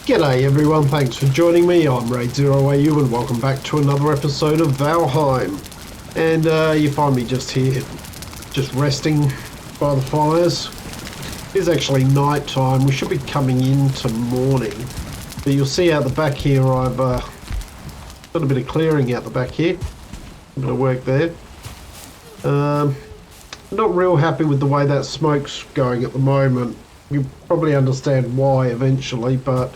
G'day everyone, thanks for joining me. I'm Raidzero AU and welcome back to another episode of Valheim. And you find me just here, just resting by the fires. It's actually night time. We should be coming into morning. But you'll see out the back here I've done a bit of clearing out the back here. A bit of work there. Not real happy with the way that smoke's going at the moment. You probably understand why eventually, but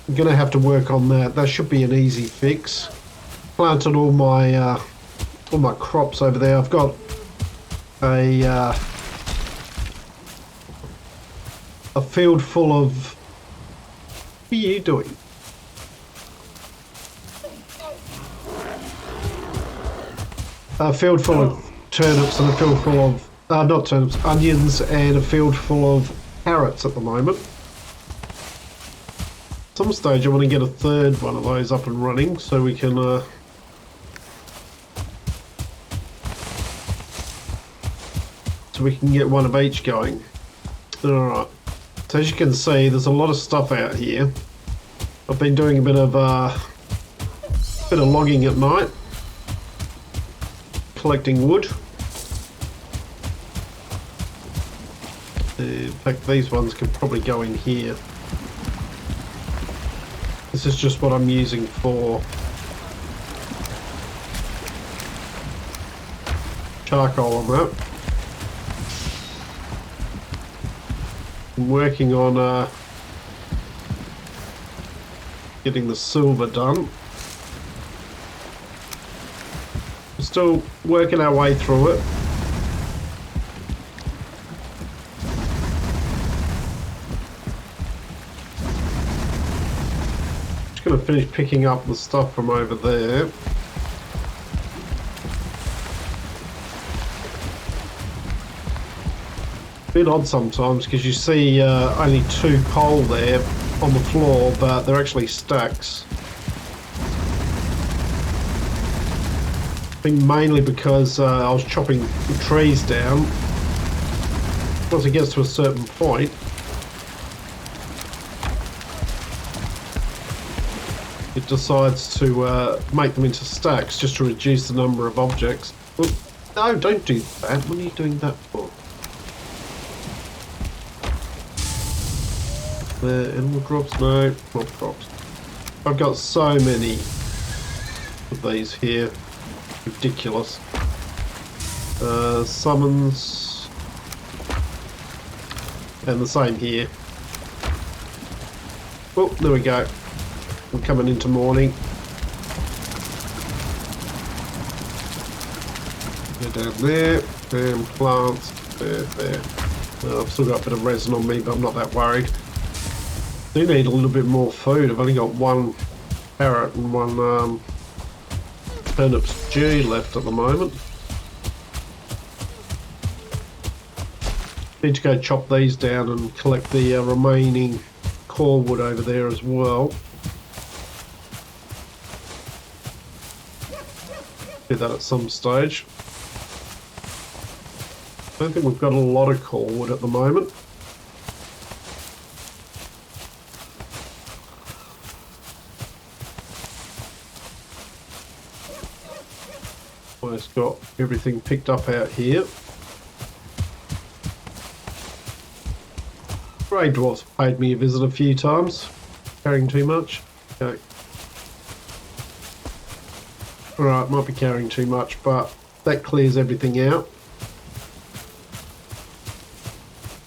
I'm going to have to work on that. That should be an easy fix. Planted all my crops over there. I've got a field full of... What are you doing? A field full of turnips and a field full of... not turnips, onions, and a field full of carrots at the moment. At some stage I want to get a third one of those up and running so we can get one of each going. Alright, so as you can see there's a lot of stuff out here. I've been doing a bit of logging at night, collecting wood. In fact, these ones can probably go in here. This is just what I'm using for charcoal and that. I'm working on getting the silver done. We're still working our way through it. Going to finish picking up the stuff from over there. Bit odd sometimes because you see only 2 coal there on the floor, but they're actually stacks. I think mainly because I was chopping the trees down. Once it gets to a certain point, it decides to make them into stacks just to reduce the number of objects. Well, no, don't do that. What are you doing that for? Animal drops? No, not drops. I've got so many of these here. Ridiculous. Summons. And the same here. Oh, there we go. We're coming into morning. They're down there, and plants, there. I've still got a bit of resin on me, but I'm not that worried. Do need a little bit more food. I've only got 1 carrot and 1 turnip stew left at the moment. Need to go chop these down and collect the remaining core wood over there as well. Do that at some stage. I don't think we've got a lot of core wood at the moment. Almost got everything picked up out here. Grey dwarfs paid me a visit a few times. Carrying too much? Okay. Alright, might be carrying too much, but that clears everything out.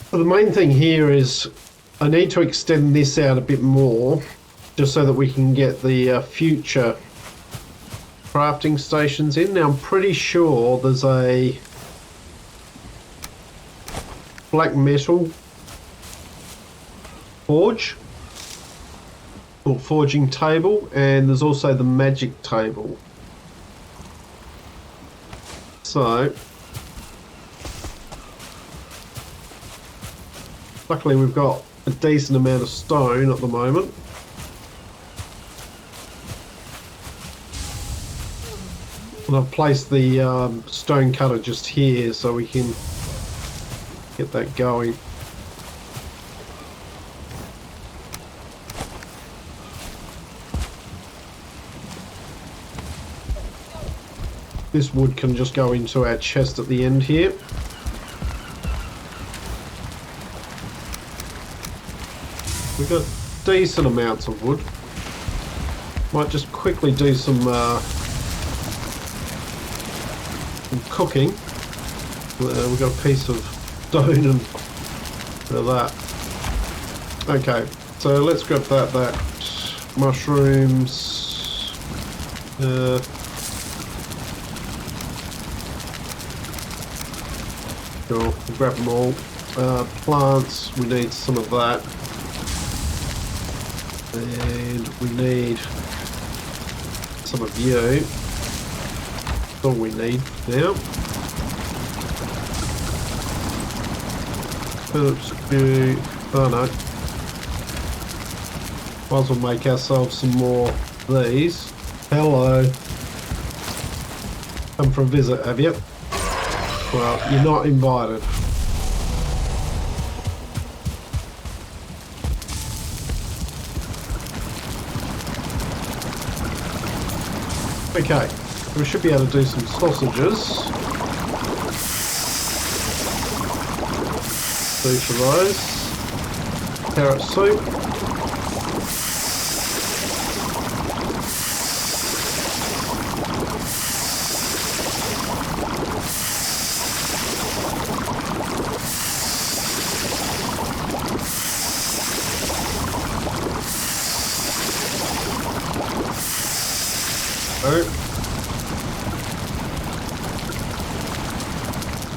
But the main thing here is I need to extend this out a bit more just so that we can get the future crafting stations in. Now I'm pretty sure there's a black metal forge or forging table, and there's also the magic table. So, luckily we've got a decent amount of stone at the moment. And I've placed the stone cutter just here so we can get that going. This wood can just go into our chest at the end here. We've got decent amounts of wood. Might just quickly do some cooking. We've got a piece of stone and that. Okay, so let's grab that mushrooms. Cool, we'll grab them all. Plants, we need some of that. And we need some of you. That's all we need now. Oops, you. Oh no. Might as well make ourselves some more of these. Hello. Come for a visit, have you? Well, you're not invited. Okay, we should be able to do some sausages. Each of those. Carrot soup.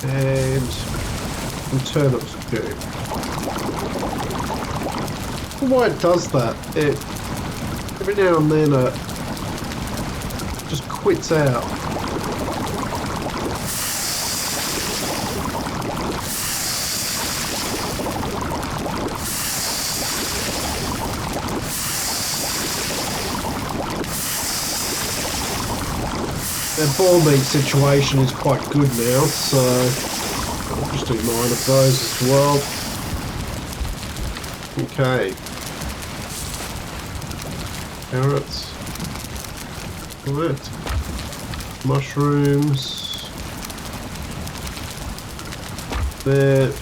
And some turnips too. Why it does that? It every now and then it just quits out. That ball meat situation is quite good now, so I'll just do 9 of those as well. Okay. Carrots. That. Mushrooms. There.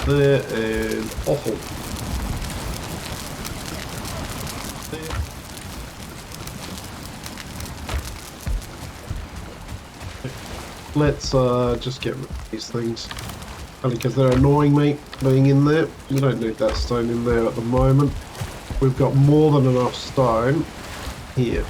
There and offal. Let's just get rid of these things. Only because they're annoying me being in there. We don't need that stone in there at the moment. We've got more than enough stone here.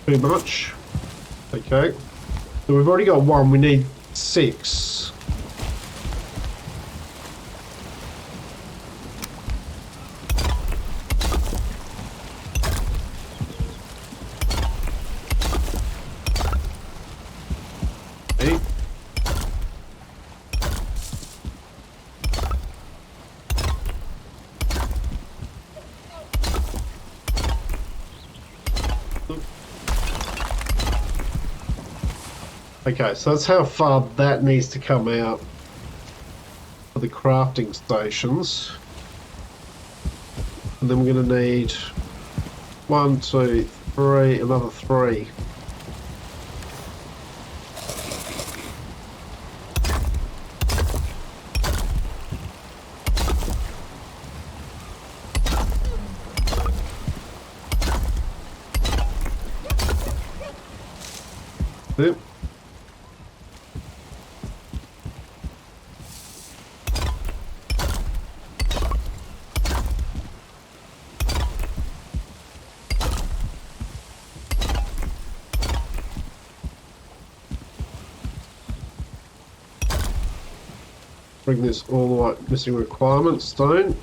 Too much. Okay. So we've already got 1, we need 6. Okay. Okay, so that's how far that needs to come out for the crafting stations. And then we're going to need 1, 2, 3, another 3. Yep. Bring this all the way, missing requirement stone.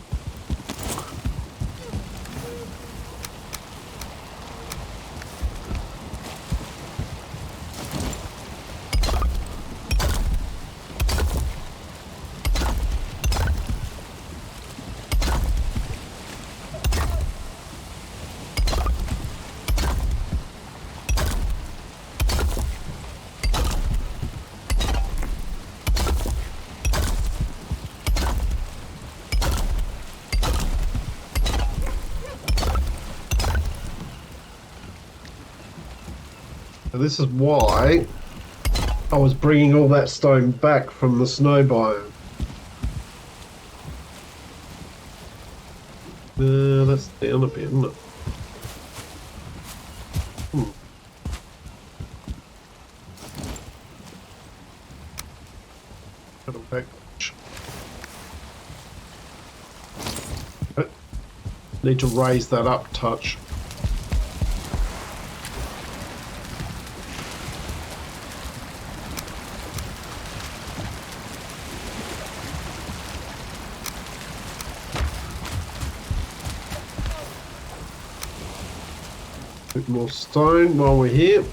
So this is why I was bringing all that stone back from the snow biome. That's down a bit, isn't it? Back. Need to raise that up touch. Bit more stone while we're here.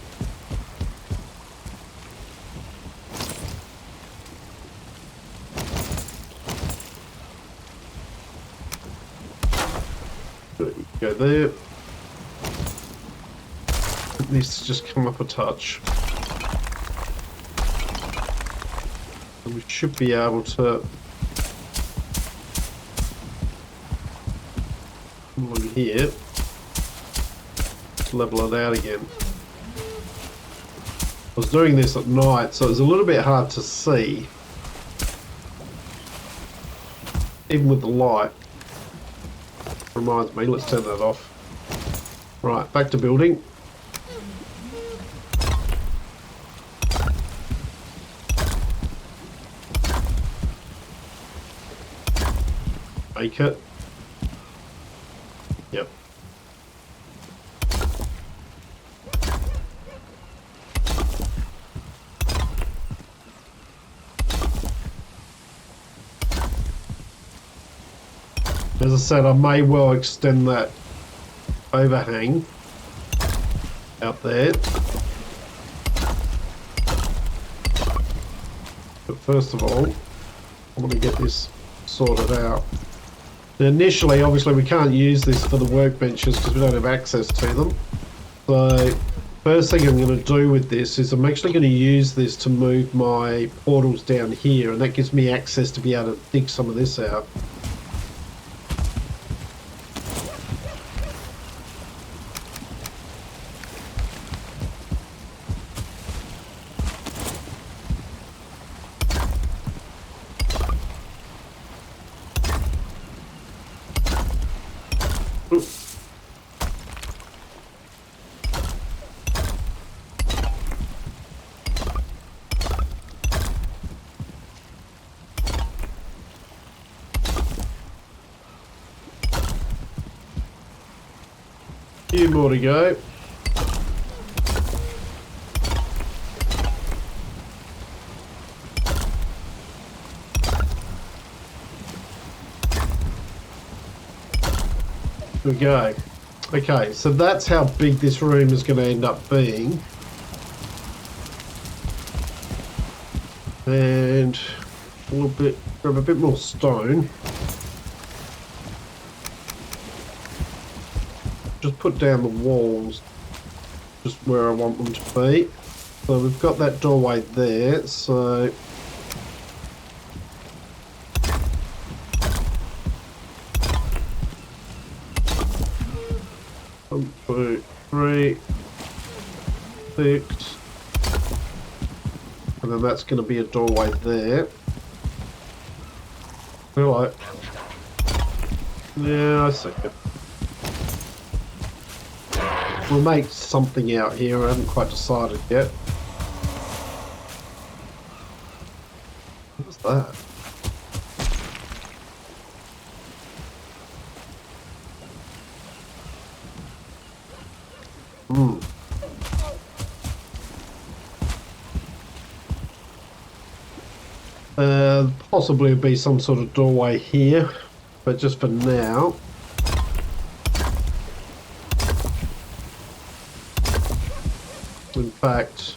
Go there. It needs to just come up a touch. And we should be able to come on here. Just level it out again. I was doing this at night, so it was a little bit hard to see. Even with the light. Reminds me, let's turn that off. Right, back to building. Make it. Yep. As I said, I may well extend that overhang out there. But first of all, I want to get this sorted out. Now initially, obviously, we can't use this for the workbenches because we don't have access to them. So, first thing I'm going to do with this is I'm actually going to use this to move my portals down here, and that gives me access to be able to dig some of this out. Few more to go. There we go. Okay, so that's how big this room is going to end up being. And a little bit, grab a bit more stone. Just put down the walls just where I want them to be. So we've got that doorway there, so one, two, three, 6, and then that's going to be a doorway there. Right. Yeah, I see it. We'll make something out here. I haven't quite decided yet. What's that? Possibly it'll be some sort of doorway here, but just for now. In fact,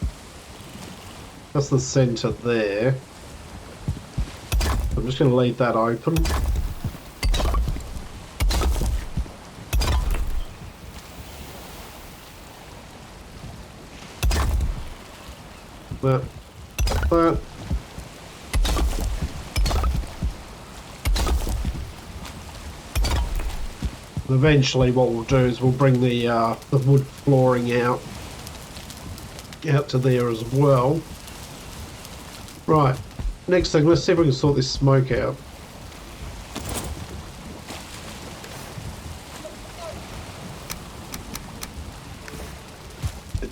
that's the center there. I'm just going to leave that open. That. And eventually what we'll do is we'll bring the wood flooring out. out to there as well. Right, next thing, let's see if we can sort this smoke out.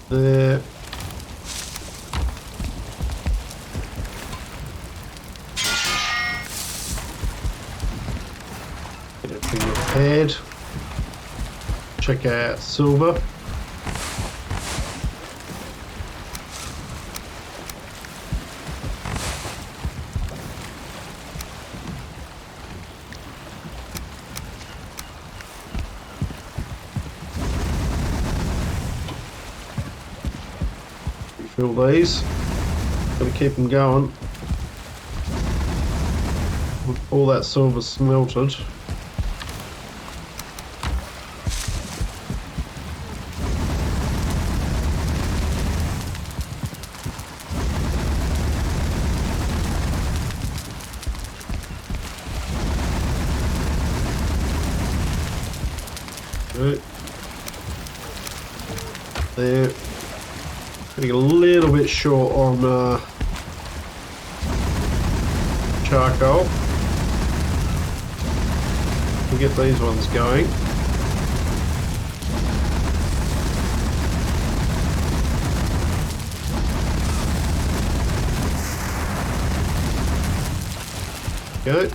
There. Get everything repaired. Check out silver. Refill these. Gotta keep them going. All that silver smelted. Right. There. Getting a little bit short on charcoal. We'll get these ones going. Go.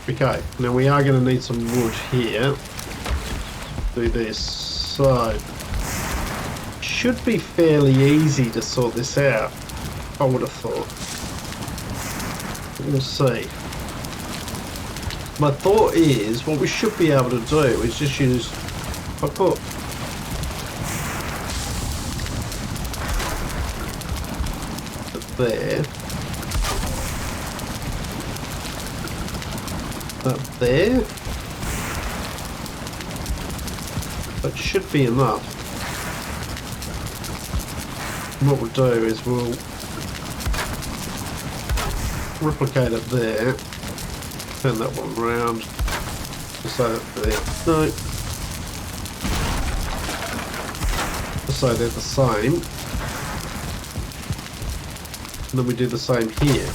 Okay, now we are going to need some wood here. Do this. So, should be fairly easy to sort this out, I would have thought. We'll see. My thought is, what we should be able to do is just use, if I put it there, up there, that should be enough. And what we'll do is we'll replicate it there, turn that one round, just so that there, no, just so they're the same, and then we do the same here.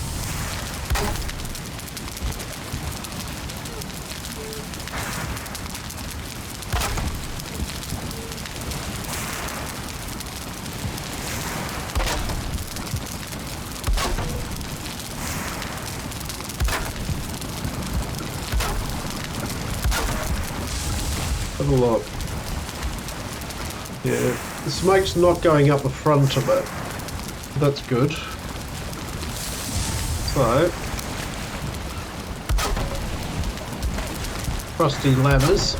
Have a look. Yeah, the smoke's not going up the front of it. That's good. So, crusty ladders.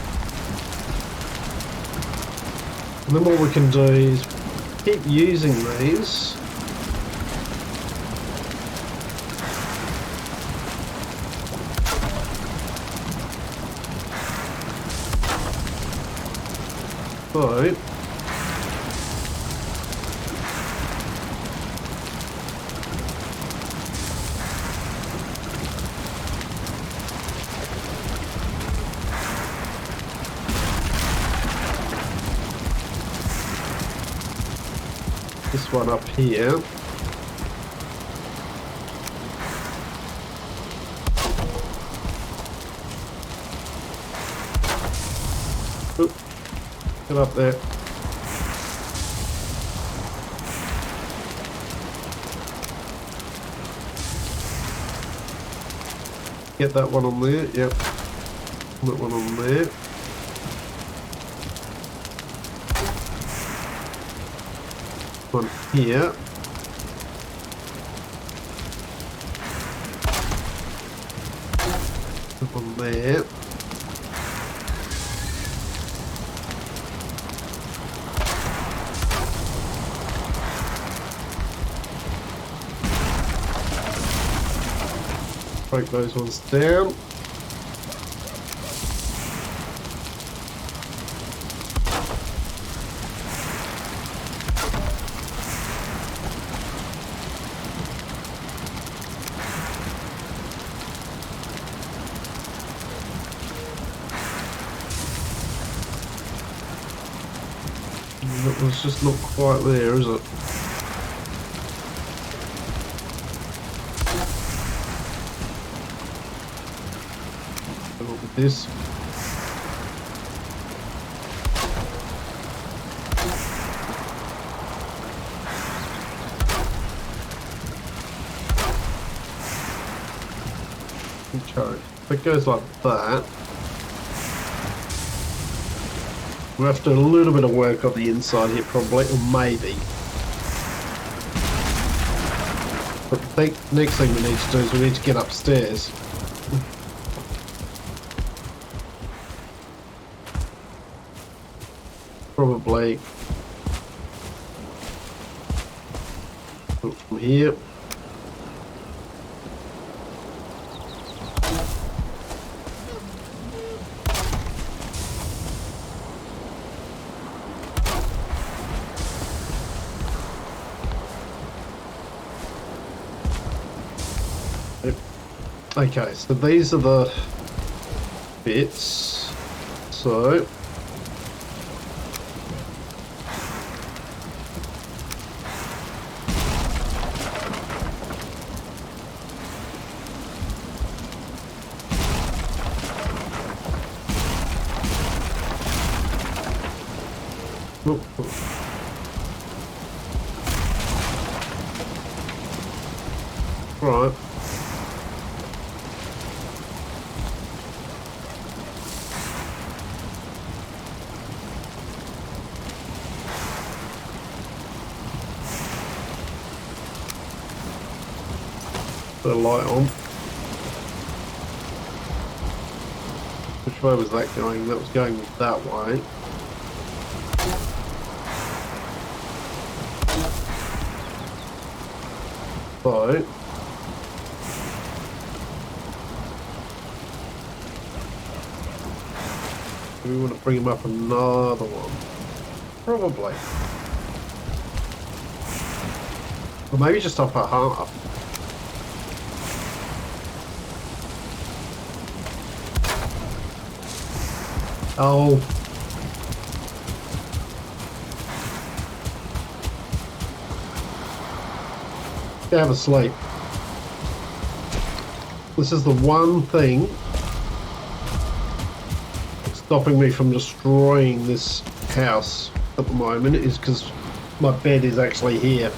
And then what we can do is keep using these. So, this one up here. Oop. Get up there. Get that one on there, yep. That one on there. One here. That one there. Break those ones down. That was just not quite there, is it? Look at this. Okay, if it goes like that, we'll have to do a little bit of work on the inside here probably, or maybe. But the next thing we need to do is we need to get upstairs. Probably from here. Okay, so these are the bits. So right. Put a light on. Which way was that going? That was going that way. So do we want to bring him up another one? Probably. Or maybe just up a half. Oh. Have a sleep. This is the one thing stopping me from destroying this house at the moment, is because my bed is actually here.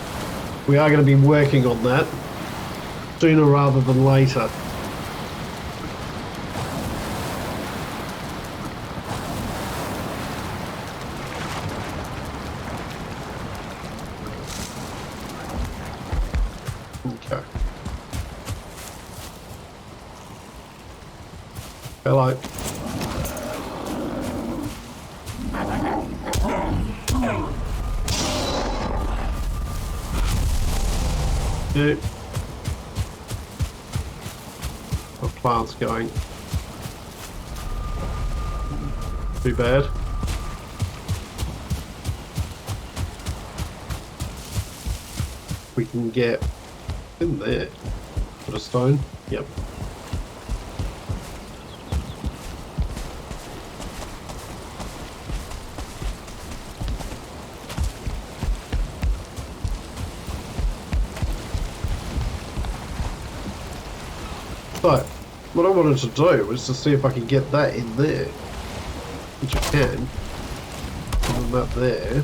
We are going to be working on that sooner rather than later. Okay. Hello. Yeah. The plant's going. Too bad. We can get in there. Put a stone. Yep. So, what I wanted to do was to see if I could get that in there, which I can, and then that there.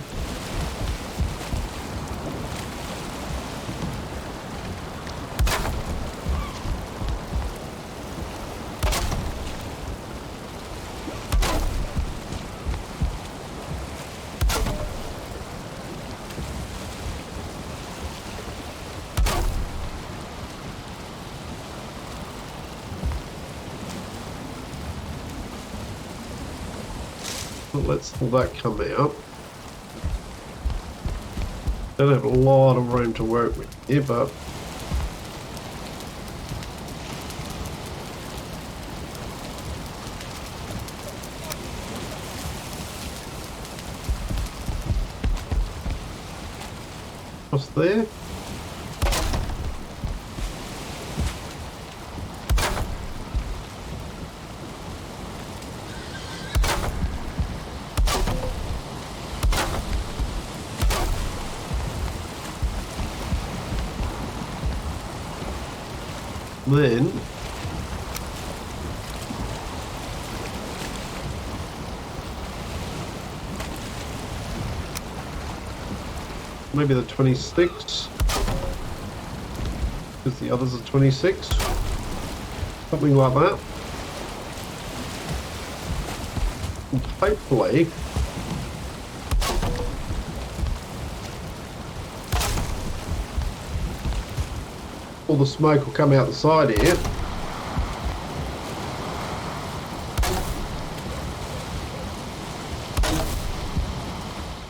Let's all that come out. Don't have a lot of room to work with here, but what's there? Then maybe the 26, because the others are 26, something like that. And hopefully all the smoke will come out the side here.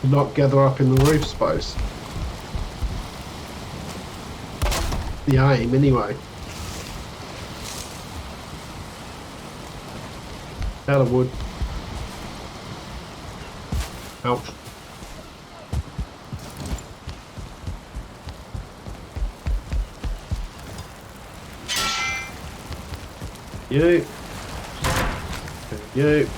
And not gather up in the roof space. The aim, anyway. Out of wood. Ouch. You. There you.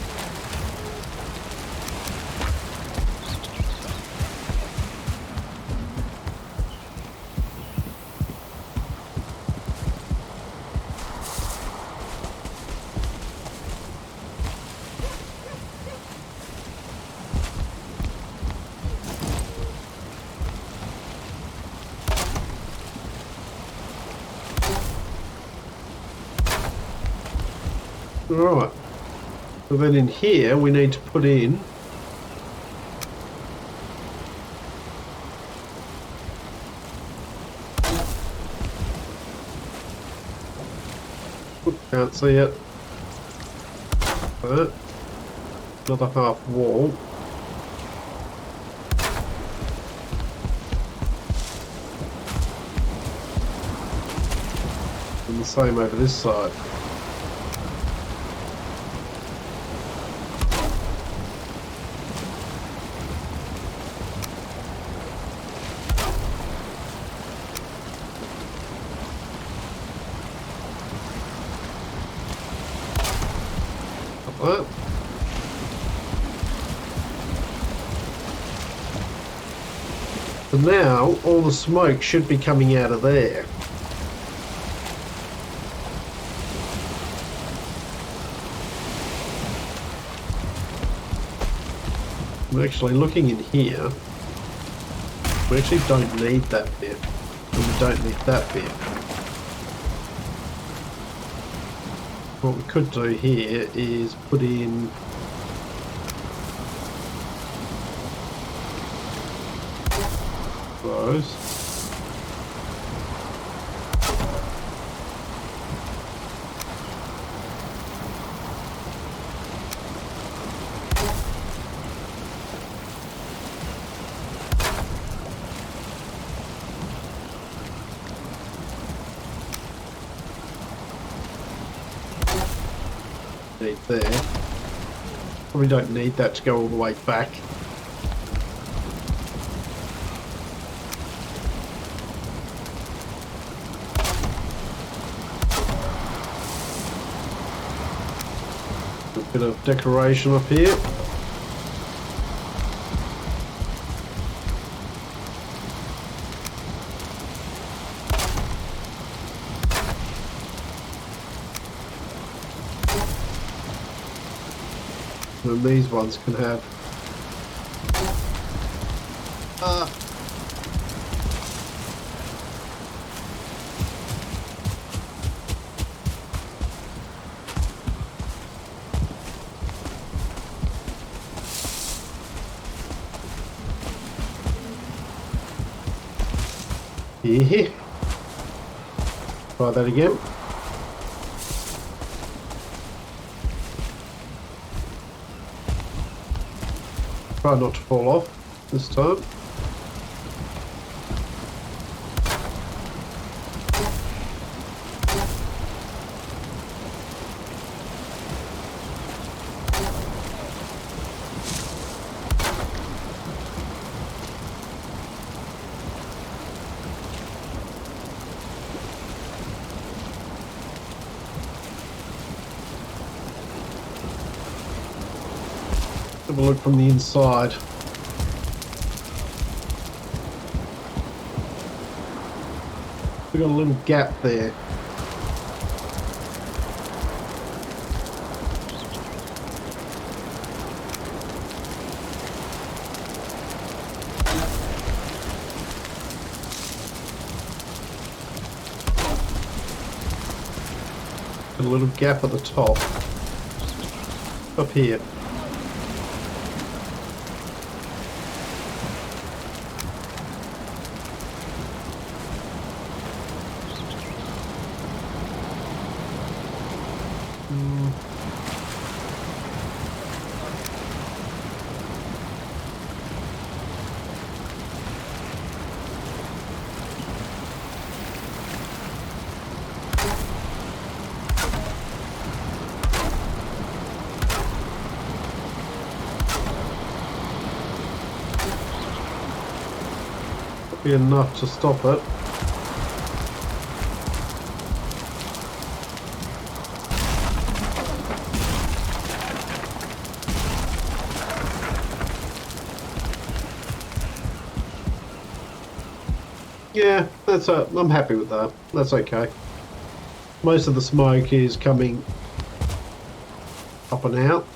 Right, so then in here we need to put in can't see it. That. Another half wall. And the same over this side. Like that. So now all the smoke should be coming out of there. I'm actually looking in here. We actually don't need that bit, and we don't need that bit. What we could do here is put in those. There. Probably don't need that to go all the way back. A bit of decoration up here. And these ones can have here. Try that again. Try not to fall off this time. Have a look from the inside. We've got a little gap there. A little gap at the top. Up here. Be enough to stop it. Yeah, I'm happy with that. That's okay. Most of the smoke is coming up and out.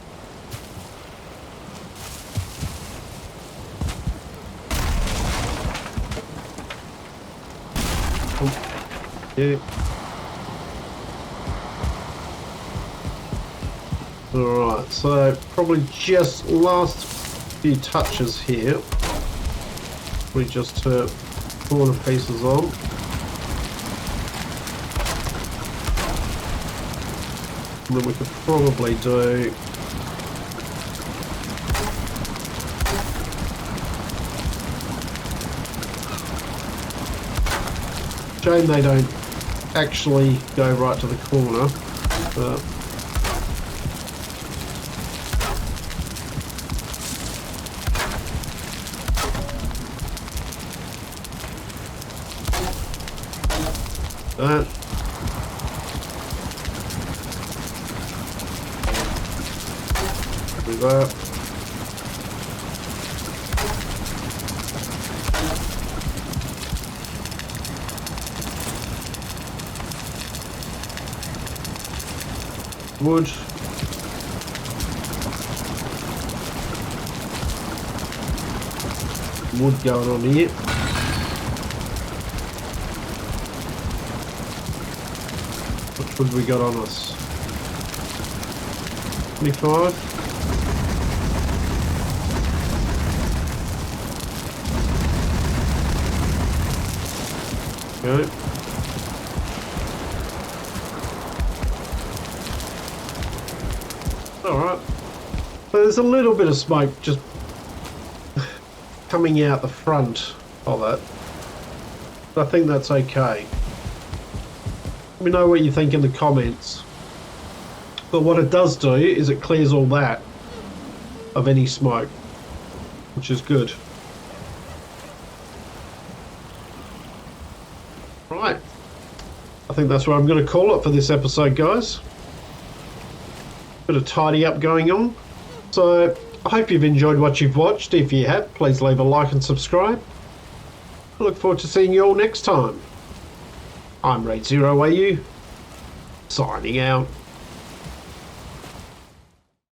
Yeah. Alright, so probably just last few touches here. We just corner pieces on. And then we could probably do shame they don't actually go right to the corner, but that do that. Wood. Wood going on here. What wood we got on us? 25. Okay. Alright, so there's a little bit of smoke just coming out the front of it, but I think that's okay. Let me know what you think in the comments. But what it does do is it clears all that of any smoke, which is good. Right, I think that's where I'm going to call it for this episode, guys. Bit of tidy up going on. So I hope you've enjoyed what you've watched. If you have, please leave a like and subscribe. I look forward to seeing you all next time. I'm Raidzero, signing out.